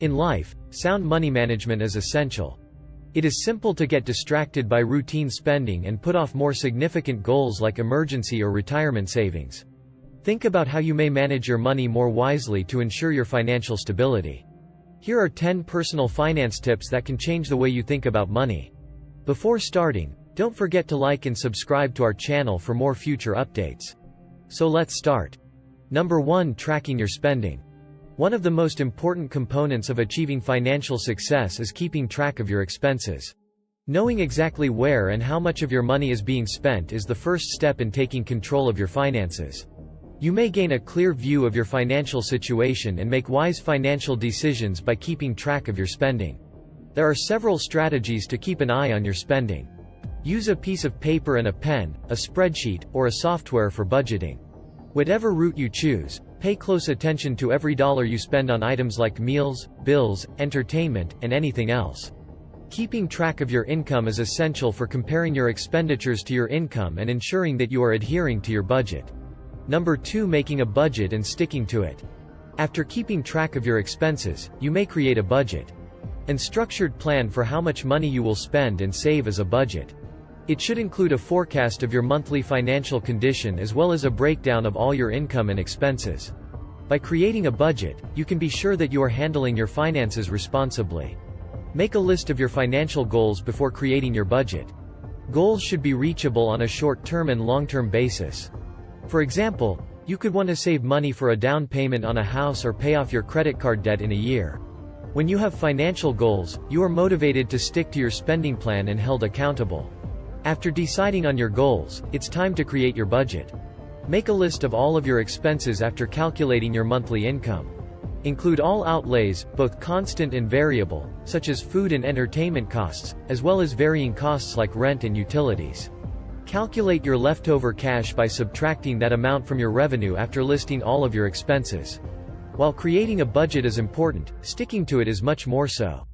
In life, sound money management is essential. It is simple to get distracted by routine spending and put off more significant goals like emergency or retirement savings. Think about how you may manage your money more wisely to ensure your financial stability. Here are 10 personal finance tips that can change the way you think about money. Before starting, don't forget to like and subscribe to our channel for more future updates. So let's start. Number 1. Tracking your spending. One of the most important components of achieving financial success is keeping track of your expenses. Knowing exactly where and how much of your money is being spent is the first step in taking control of your finances. You may gain a clear view of your financial situation and make wise financial decisions by keeping track of your spending. There are several strategies to keep an eye on your spending. Use a piece of paper and a pen, a spreadsheet, or a software for budgeting. Whatever route you choose, pay close attention to every dollar you spend on items like meals, bills, entertainment, and anything else. Keeping track of your income is essential for comparing your expenditures to your income and ensuring that you are adhering to your budget. Number 2. Making a budget and sticking to it. After keeping track of your expenses, you may create a budget. A structured plan for how much money you will spend and save is a budget. It should include a forecast of your monthly financial condition as well as a breakdown of all your income and expenses. By creating a budget, you can be sure that you are handling your finances responsibly. Make a list of your financial goals before creating your budget. Goals should be reachable on a short-term and long-term basis. For example, you could want to save money for a down payment on a house or pay off your credit card debt in a year. When you have financial goals, you are motivated to stick to your spending plan and held accountable. After deciding on your goals, it's time to create your budget. Make a list of all of your expenses after calculating your monthly income. Include all outlays, both constant and variable, such as food and entertainment costs, as well as varying costs like rent and utilities. Calculate your leftover cash by subtracting that amount from your revenue after listing all of your expenses. While creating a budget is important, sticking to it is much more so.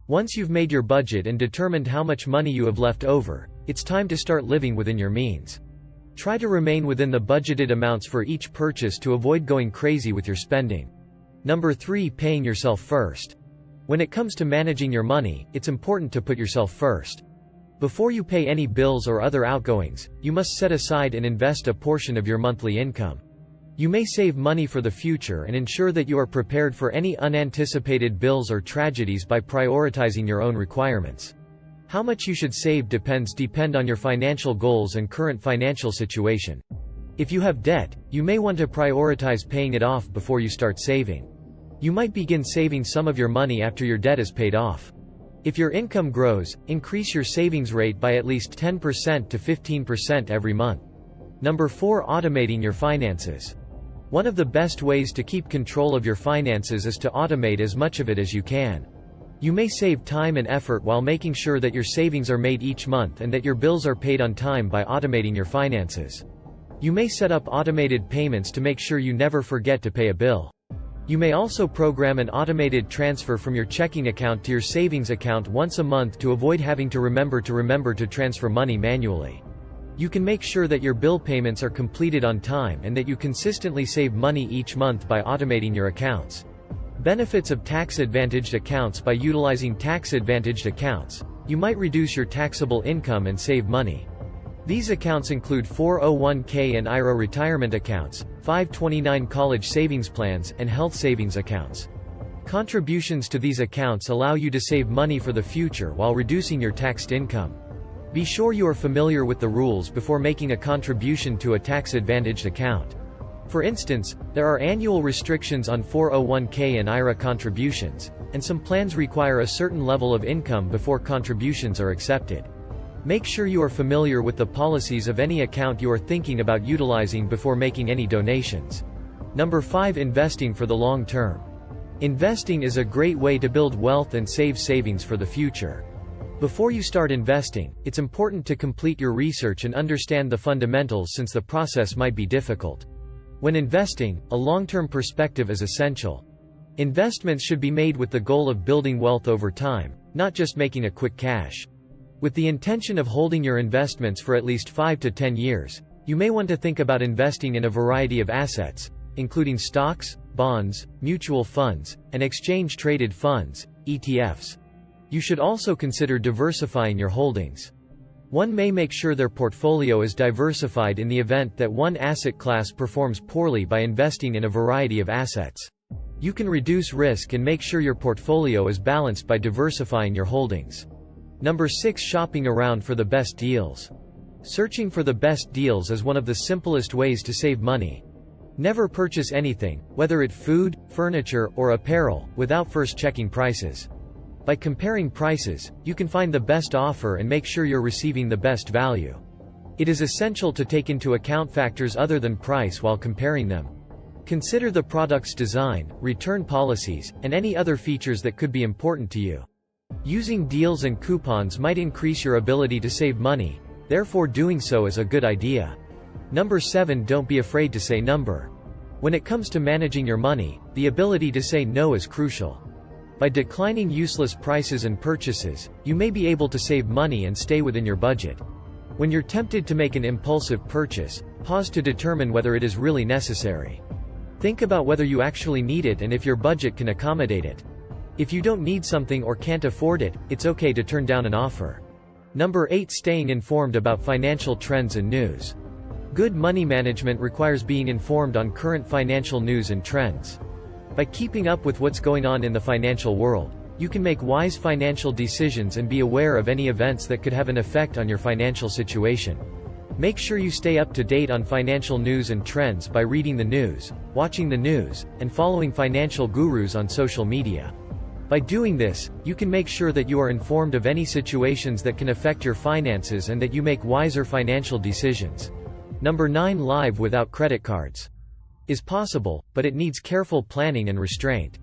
Once you've made your budget and determined how much money you have left over, it's time to start living within your means. Try to remain within the budgeted amounts for each purchase to avoid going crazy with your spending. Number 3. Paying yourself first. When it comes to managing your money, it's important to put yourself first. Before you pay any bills or other outgoings, you must set aside and invest a portion of your monthly income. You may save money for the future and ensure that you are prepared for any unanticipated bills or tragedies by prioritizing your own requirements. How much you should save depend on your financial goals and current financial situation. If you have debt, you may want to prioritize paying it off before you start saving. You might begin saving some of your money after your debt is paid off. If your income grows, increase your savings rate by at least 10% to 15% every month. Number 4. Automating your finances. One of the best ways to keep control of your finances is to automate as much of it as you can. You may save time and effort while making sure that your savings are made each month and that your bills are paid on time by automating your finances. You may set up automated payments to make sure you never forget to pay a bill. You may also program an automated transfer from your checking account to your savings account once a month to avoid having to remember to transfer money manually. You can make sure that your bill payments are completed on time and that you consistently save money each month by automating your accounts. Benefits of tax-advantaged accounts. By utilizing tax-advantaged accounts, you might reduce your taxable income and save money. These accounts include 401k and IRA retirement accounts, 529 college savings plans, and health savings accounts. Contributions to these accounts allow you to save money for the future while reducing your taxed income. Be sure you are familiar with the rules before making a contribution to a tax-advantaged account. For instance, there are annual restrictions on 401k and IRA contributions, and some plans require a certain level of income before contributions are accepted. Make sure you are familiar with the policies of any account you are thinking about utilizing before making any donations. Number 5. Investing for the long term. Investing is a great way to build wealth and save savings for the future. Before you start investing, it's important to complete your research and understand the fundamentals since the process might be difficult. When investing, a long-term perspective is essential. Investments should be made with the goal of building wealth over time, not just making a quick cash. With the intention of holding your investments for at least 5 to 10 years, you may want to think about investing in a variety of assets, including stocks, bonds, mutual funds, and exchange-traded funds, ETFs. You should also consider diversifying your holdings. One may make sure their portfolio is diversified in the event that one asset class performs poorly by investing in a variety of assets. You can reduce risk and make sure your portfolio is balanced by diversifying your holdings. Number 6. Shopping around for the best deals. Searching for the best deals is one of the simplest ways to save money. Never purchase anything, whether it food, furniture, or apparel, without first checking prices. By comparing prices, you can find the best offer and make sure you're receiving the best value. It is essential to take into account factors other than price while comparing them. Consider the product's design, return policies, and any other features that could be important to you. Using deals and coupons might increase your ability to save money, therefore doing so is a good idea. Number 7. Don't be afraid to say no. When it comes to managing your money, the ability to say no is crucial. By declining useless prices and purchases, you may be able to save money and stay within your budget. When you're tempted to make an impulsive purchase, pause to determine whether it is really necessary. Think about whether you actually need it and if your budget can accommodate it. If you don't need something or can't afford it, it's okay to turn down an offer. Number 8. Staying informed about financial trends and news. Good money management requires being informed on current financial news and trends. By keeping up with what's going on in the financial world, you can make wise financial decisions and be aware of any events that could have an effect on your financial situation. Make sure you stay up to date on financial news and trends by reading the news, watching the news, and following financial gurus on social media. By doing this, you can make sure that you are informed of any situations that can affect your finances and that you make wiser financial decisions. Number 9. Live without credit cards is possible, but it needs careful planning and restraint.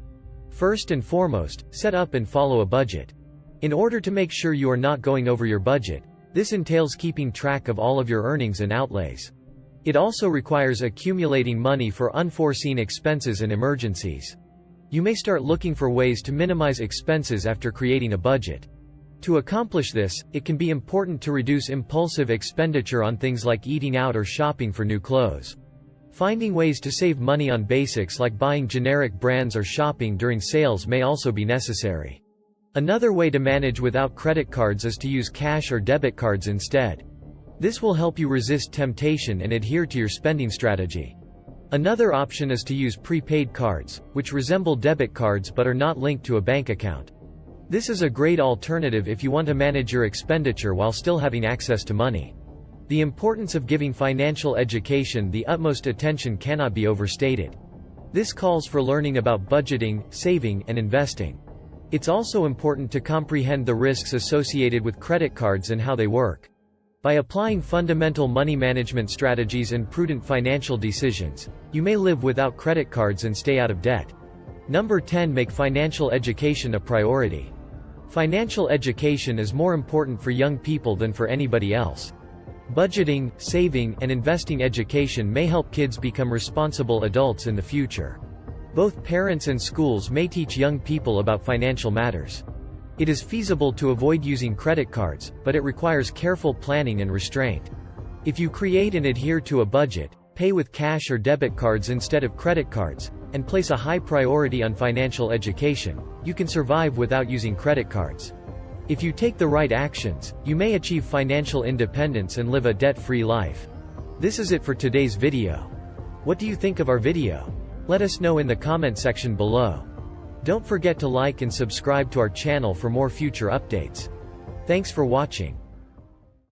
First and foremost, set up and follow a budget. In order to make sure you are not going over your budget, this entails keeping track of all of your earnings and outlays. It also requires accumulating money for unforeseen expenses and emergencies. You may start looking for ways to minimize expenses after creating a budget. To accomplish this, it can be important to reduce impulsive expenditure on things like eating out or shopping for new clothes. Finding ways to save money on basics like buying generic brands or shopping during sales may also be necessary. Another way to manage without credit cards is to use cash or debit cards instead. This will help you resist temptation and adhere to your spending strategy. Another option is to use prepaid cards, which resemble debit cards but are not linked to a bank account. This is a great alternative if you want to manage your expenditure while still having access to money. The importance of giving financial education the utmost attention cannot be overstated. This calls for learning about budgeting, saving, and investing. It's also important to comprehend the risks associated with credit cards and how they work. By applying fundamental money management strategies and prudent financial decisions, you may live without credit cards and stay out of debt. Number 10. Make financial education a priority. Financial education is more important for young people than for anybody else. Budgeting, saving, and investing education may help kids become responsible adults in the future. Both parents and schools may teach young people about financial matters. It is feasible to avoid using credit cards, but it requires careful planning and restraint. If you create and adhere to a budget, pay with cash or debit cards instead of credit cards, and place a high priority on financial education, you can survive without using credit cards. If you take the right actions, you may achieve financial independence and live a debt-free life. This is it for today's video. What do you think of our video? Let us know in the comment section below. Don't forget to like and subscribe to our channel for more future updates. Thanks for watching.